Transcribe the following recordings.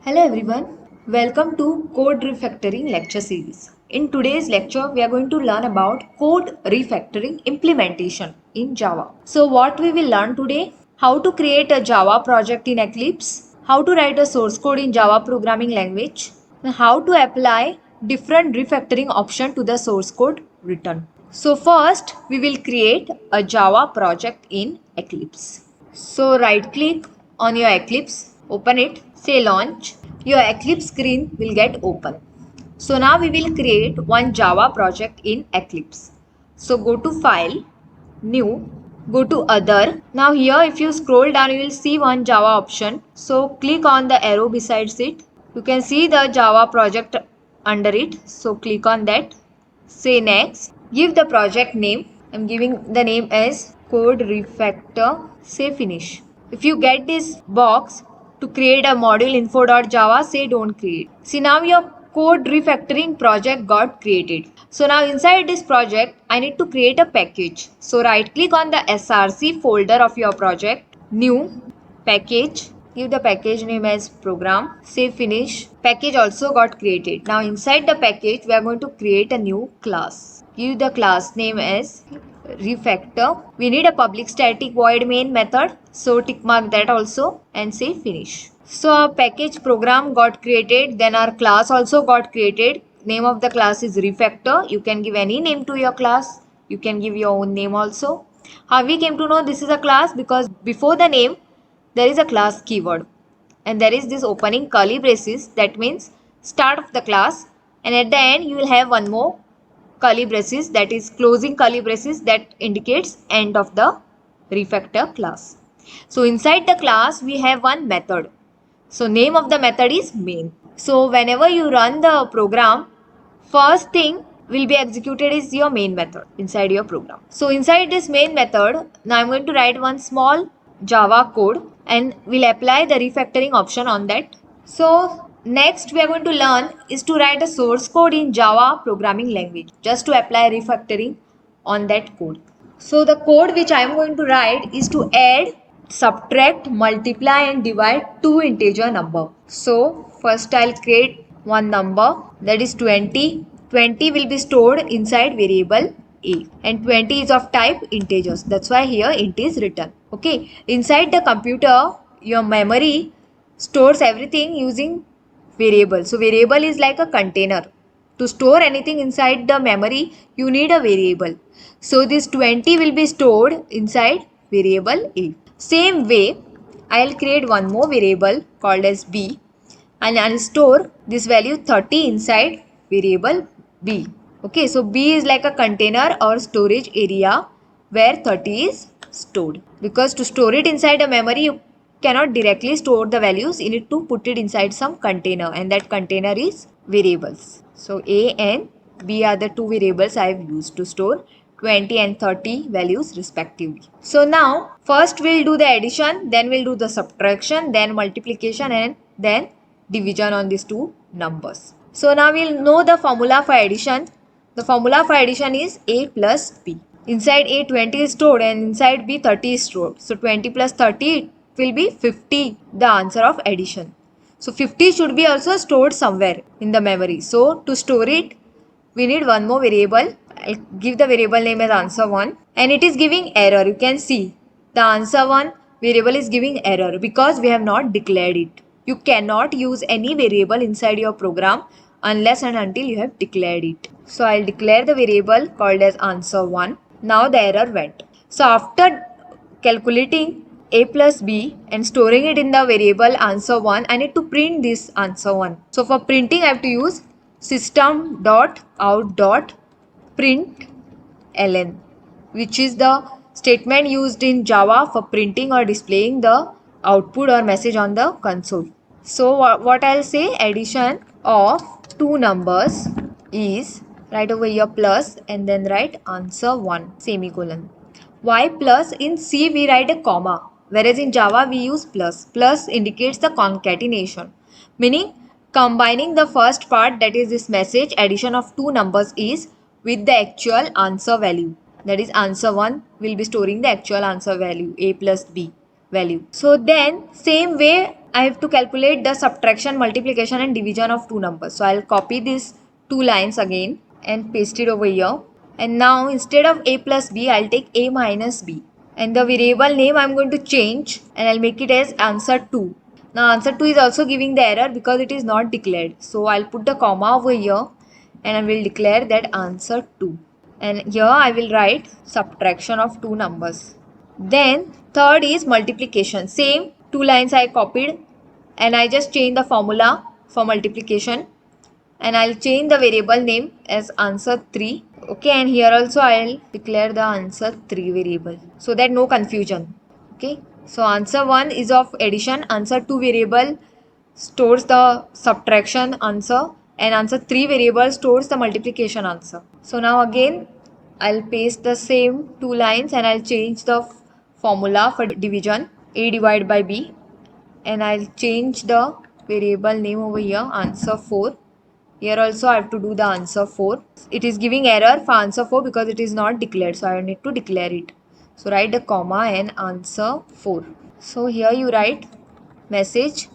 Hello everyone, welcome to Code Refactoring lecture series. In today's lecture, we are going to learn about code refactoring implementation in Java. So what we will learn today? How to create a Java project in Eclipse, how to write a source code in Java programming language, and how to apply different refactoring option to the source code written. So first, we will create a Java project in Eclipse. So right click on your Eclipse, open it, say launch. Your Eclipse screen will get open. So now we will create one Java project in Eclipse. So go to file, new, go to other. Now here if you scroll down you will see one Java option. So click on the arrow besides it. You can see the Java project under it. So click on that. Say next. Give the project name. I'm giving the name as Code Refactor. Say finish. If you get this box to create a module info.java, say don't create. See now your code refactoring project got created. So now inside this project, I need to create a package. So right click on the src folder of your project, new, package. Give the package name as program. Say finish. Package also got created. Now inside the package, we are going to create a new class. Give the class name as refactor. We need a public static void main method. So tick mark that also and say finish. So our package program got created. Then our class also got created. Name of the class is refactor. You can give any name to your class. You can give your own name also. How we came to know this is a class? Because before the name there is a class keyword and there is this opening curly braces, that means start of the class, and at the end you will have one more curly braces, that is closing curly braces, that indicates end of the refactor class. So inside the class we have one method. So name of the method is main. So whenever you run the program, first thing will be executed is your main method inside your program. So inside this main method, now I'm going to write one small Java code and we'll apply the refactoring option on that. So next we are going to learn is to write a source code in Java programming language just to apply refactoring on that code. So the code which I am going to write is to add, subtract, multiply and divide two integer number. So first I'll create one number, that is 20. 20 will be stored inside variable a and 20 is of type integers. That's why here int is written. Okay. Inside the computer, your memory stores everything using variable. So variable is like a container. To store anything inside the memory, you need a variable. So this 20 will be stored inside variable a. Same way, I'll create one more variable called as b and I'll store this value 30 inside variable b. Okay, so b is like a container or storage area where 30 is stored. Because to store it inside a memory, you cannot directly store the values. You need to put it inside some container and that container is variables. So a and b are the two variables I have used to store 20 and 30 values respectively. So now first we'll do the addition, then we'll do the subtraction, then multiplication and then division on these two numbers. So now we'll know the formula for addition. The formula for addition is a plus b. Inside a 20 is stored and inside b 30 is stored. So 20 plus 30 will be 50, the answer of addition. So 50 should be also stored somewhere in the memory. So to store it, we need one more variable. I'll give the variable name as answer1 and it is giving error. You can see the answer1 variable is giving error because we have not declared it. You cannot use any variable inside your program unless and until you have declared it. So I'll declare the variable called as answer1. Now the error went. So after calculating a plus b and storing it in the variable answer1, I need to print this answer1. So for printing I have to use system.out.println, which is the statement used in Java for printing or displaying the output or message on the console. So what I'll say, addition of two numbers is, write over here plus and then write answer1 semicolon. Why plus? In C we write a comma, whereas in Java we use plus. Plus indicates the concatenation, meaning combining the first part, that is this message addition of two numbers is with the actual answer value. That is answer1 will be storing the actual answer value a plus b value. So then same way I have to calculate the subtraction, multiplication and division of two numbers. So I'll copy these two lines again and paste it over here. And now instead of a plus b, I'll take a minus b. And the variable name I'm going to change and I'll make it as answer 2. Now answer 2 is also giving the error because it is not declared. So I'll put the comma over here and I will declare that answer 2. And here I will write subtraction of two numbers. Then third is multiplication. Same two lines I copied and I just change the formula for multiplication and I'll change the variable name as answer 3. Okay, and here also I'll declare the answer 3 variable so that no confusion. Okay, so answer 1 is of addition, answer 2 variable stores the subtraction answer and answer 3 variable stores the multiplication answer. So now again I'll paste the same two lines and I'll change the formula for division, a divided by b, and I'll change the variable name over here, answer 4. Here also I have to do the answer 4. It is giving error for answer 4 because it is not declared, so I need to declare it. So write the comma and answer 4. So here you write message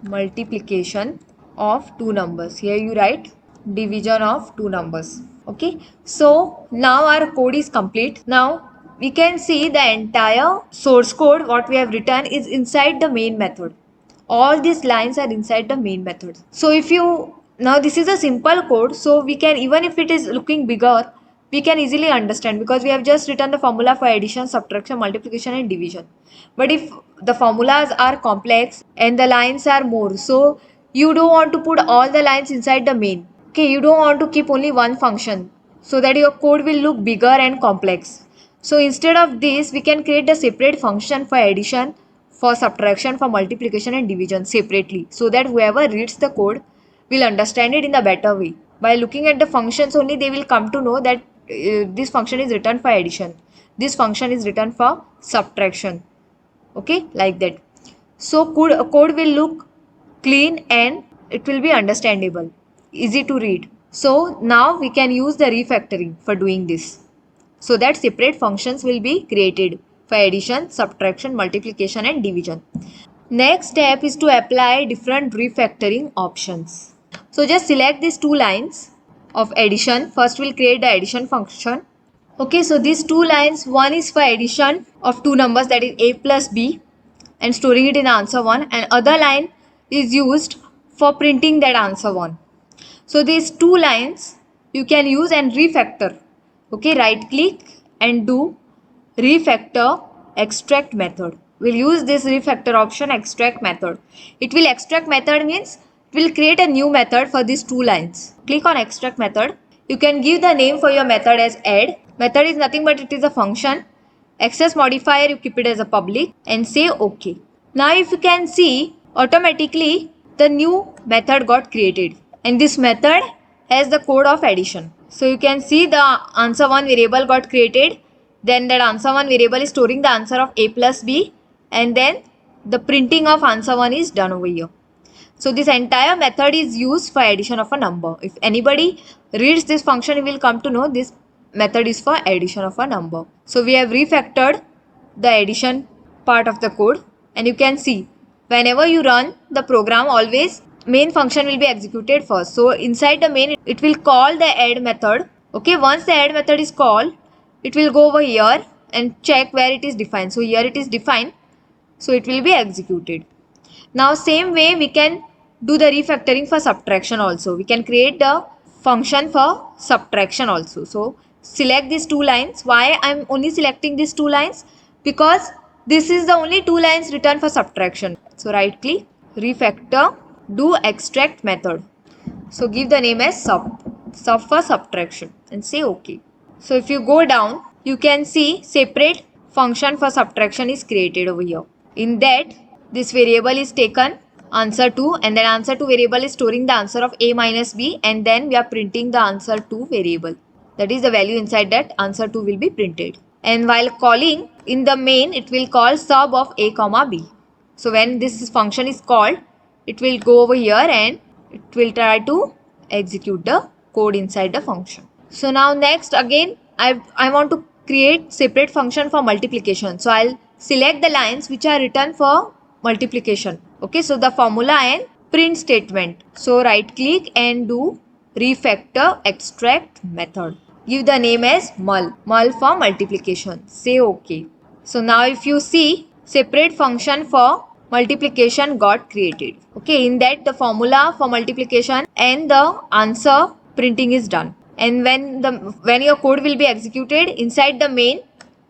multiplication of two numbers. Here you write division of two numbers. Okay, so now our code is complete. Now we can see the entire source code what we have written is inside the main method. All these lines are inside the main method. So if you, now this is a simple code, so we can, even if it is looking bigger, we can easily understand because we have just written the formula for addition, subtraction, multiplication and division. But if the formulas are complex and the lines are more, so you don't want to put all the lines inside the main. Okay, you don't want to keep only one function so that your code will look bigger and complex. So instead of this, we can create a separate function for addition, for subtraction, for multiplication and division separately so that whoever reads the code will understand it in a better way. By looking at the functions only, they will come to know that this function is written for addition, this function is written for subtraction. Okay, like that. So code will look clean and it will be understandable, easy to read. So now we can use the refactoring for doing this so that separate functions will be created for addition, subtraction, multiplication and division. Next step is to apply different refactoring options. So just select these two lines of addition. First we'll create the addition function. Okay, so these two lines, one is for addition of two numbers, that is a plus b, and storing it in answer 1, and other line is used for printing that answer 1. So these two lines you can use and refactor. Okay, right click and do refactor extract method. We'll use this refactor option, extract method. It will extract method means it will create a new method for these two lines. Click on extract method. You can give the name for your method as add. Method is nothing but it is a function. Access modifier you keep it as a public and say OK. Now if you can see, automatically the new method got created and this method has the code of addition. So you can see the answer 1 variable got created. Then that answer 1 variable is storing the answer of a plus b, and then the printing of answer 1 is done over here. So this entire method is used for addition of a number. If anybody reads this function, he will come to know this method is for addition of a number. So we have refactored the addition part of the code, and you can see whenever you run the program, always main function will be executed first. So inside the main, it will call the add method. Okay, once the add method is called, it will go over here and check where it is defined. So here it is defined, so it will be executed. Now same way we can do the refactoring for subtraction also. We can create the function for subtraction also. So select these two lines. Why I am only selecting these two lines? Because this is the only two lines written for subtraction. So right click, refactor, do extract method. So give the name as sub for subtraction and say OK. So if you go down, you can see separate function for subtraction is created over here. In that, this variable is taken answer 2, and then answer 2 variable is storing the answer of a minus b, and then we are printing the answer 2 variable. That is the value inside that answer 2 will be printed. And while calling in the main, it will call sub of a comma b. So when this function is called, it will go over here and it will try to execute the code inside the function. So now next again I want to create separate function for multiplication. So I'll select the lines which are written for multiplication. Okay, so the formula and print statement. So right click and do refactor extract method. Give the name as mul for multiplication. Say OK. So now if you see, separate function for multiplication got created. Okay, in that the formula for multiplication and the answer printing is done. And when your code will be executed inside the main,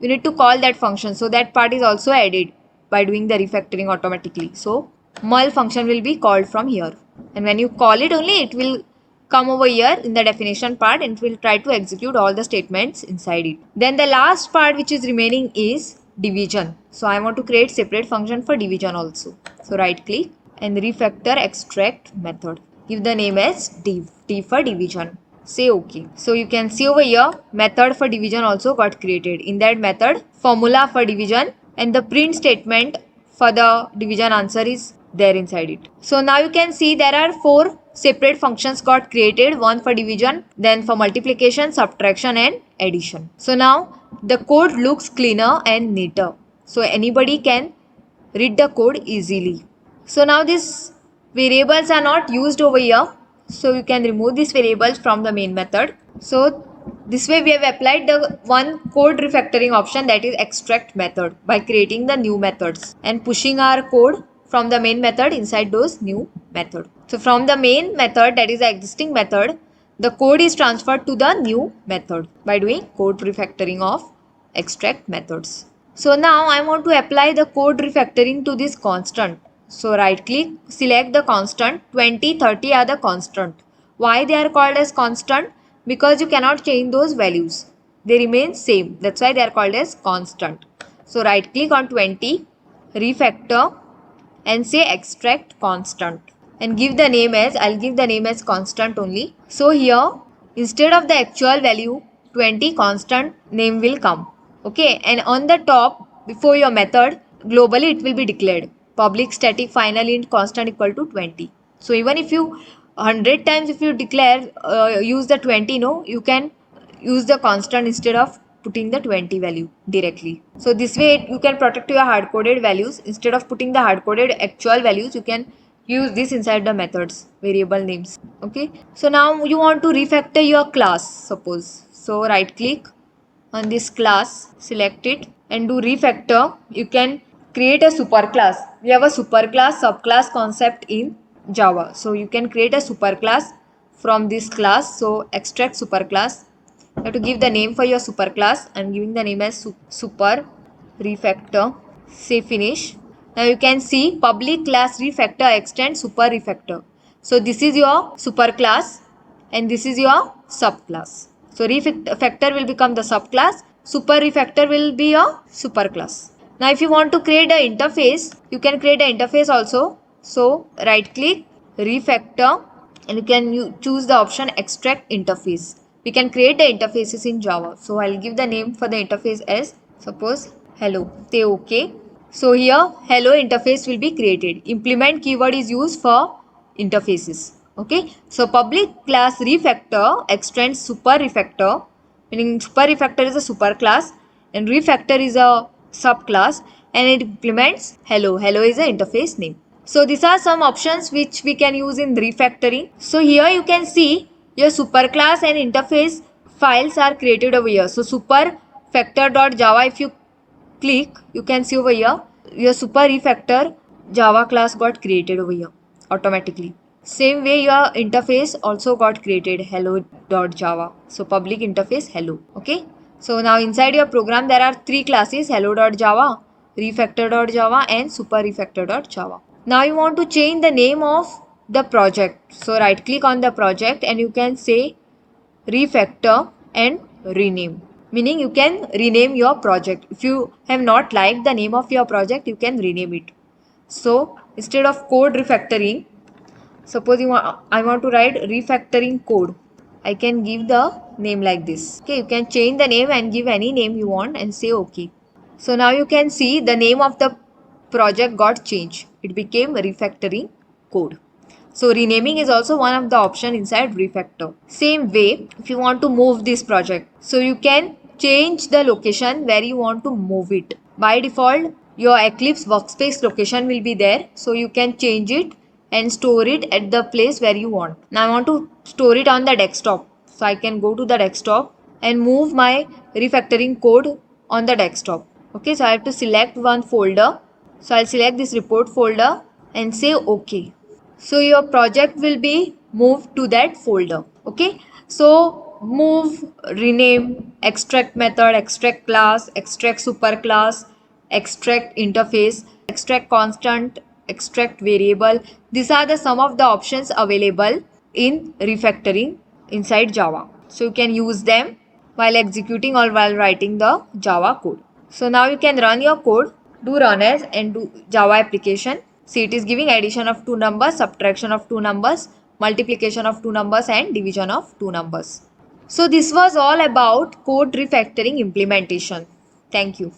you need to call that function. So that part is also added by doing the refactoring automatically. So mul function will be called from here. And when you call it only, it will come over here in the definition part and it will try to execute all the statements inside it. Then the last part which is remaining is division. So I want to create separate function for division also. So right click and refactor extract method. Give the name as div for division. Say OK. So you can see over here method for division also got created. In that method, formula for division and the print statement for the division answer is there inside it. So now you can see there are 4 separate functions got created, one for division, then for multiplication, subtraction and addition. So now the code looks cleaner and neater. So anybody can read the code easily. So now these variables are not used over here. So you can remove these variables from the main method. So this way we have applied the one code refactoring option, that is extract method, by creating the new methods and pushing our code from the main method inside those new method. So from the main method, that is the existing method, the code is transferred to the new method by doing code refactoring of extract methods. So now I want to apply the code refactoring to this constant. So right click, select the constant. 20, 30 are the constant. Why they are called as constant? Because you cannot change those values. They remain same. That's why they are called as constant. So right click on 20, refactor and say extract constant. And give the name as, I'll give the name as constant only. So here, instead of the actual value, 20 constant name will come. Okay, and on the top, before your method, globally it will be declared. Public static final int constant equal to 20. So even if you 100 times if you declare, use the 20, no, you can use the constant instead of putting the 20 value directly. So this way you can protect your hard-coded values. Instead of putting the hard-coded actual values, you can use this inside the methods, variable names. Okay. So now you want to refactor your class, suppose. So right click on this class, select it and do refactor. You can create a superclass. We have a superclass, subclass concept in Java. So you can create a superclass from this class. So extract superclass. You have to give the name for your superclass and giving the name as super refactor. Say finish. Now you can see public class refactor extend super refactor. So this is your superclass and this is your subclass. So refactor will become the subclass. Super refactor will be your superclass. Now if you want to create an interface, you can create an interface also. So right click, refactor, and you can choose the option extract interface. We can create the interfaces in Java. So I'll give the name for the interface as, suppose, hello. Say OK. So here hello interface will be created. Implement keyword is used for interfaces. Okay. So public class refactor extends super refactor, meaning super refactor is a super class and refactor is a subclass, and it implements hello. Hello is an interface name. So these are some options which we can use in refactoring. So here you can see your superclass and interface files are created over here. So superfactor.java, if you click, you can see over here your super refactor Java class got created over here automatically. Same way your interface also got created, hello.java. So public interface hello. Okay. So now inside your program there are 3 classes, hello.java, refactor.java and super refactor.java. Now you want to change the name of the project. So right click on the project and you can say refactor and rename. Meaning you can rename your project. If you have not liked the name of your project, you can rename it. So instead of code refactoring, suppose I want to write refactoring code. I can give the name like this. Okay, you can change the name and give any name you want and say OK. So now you can see the name of the project got changed. It became refactoring code. So renaming is also one of the option inside refactor. Same way, if you want to move this project, so you can change the location where you want to move it. By default, your Eclipse workspace location will be there, so you can change it and store it at the place where you want. Now I want to store it on the desktop, so I can go to the desktop and move my refactoring code on the desktop. Okay, so I have to select one folder, so I'll select this report folder and say OK. So your project will be moved to that folder. Okay, so move, rename, extract method, extract class, extract superclass, extract interface, extract constant, extract variable. These are the some of the options available in refactoring inside Java, so you can use them while executing or while writing the Java code. So now you can run your code, do run as and do Java application. See, it is giving addition of two numbers, subtraction of two numbers, multiplication of two numbers and division of two numbers. So this was all about code refactoring implementation. Thank you.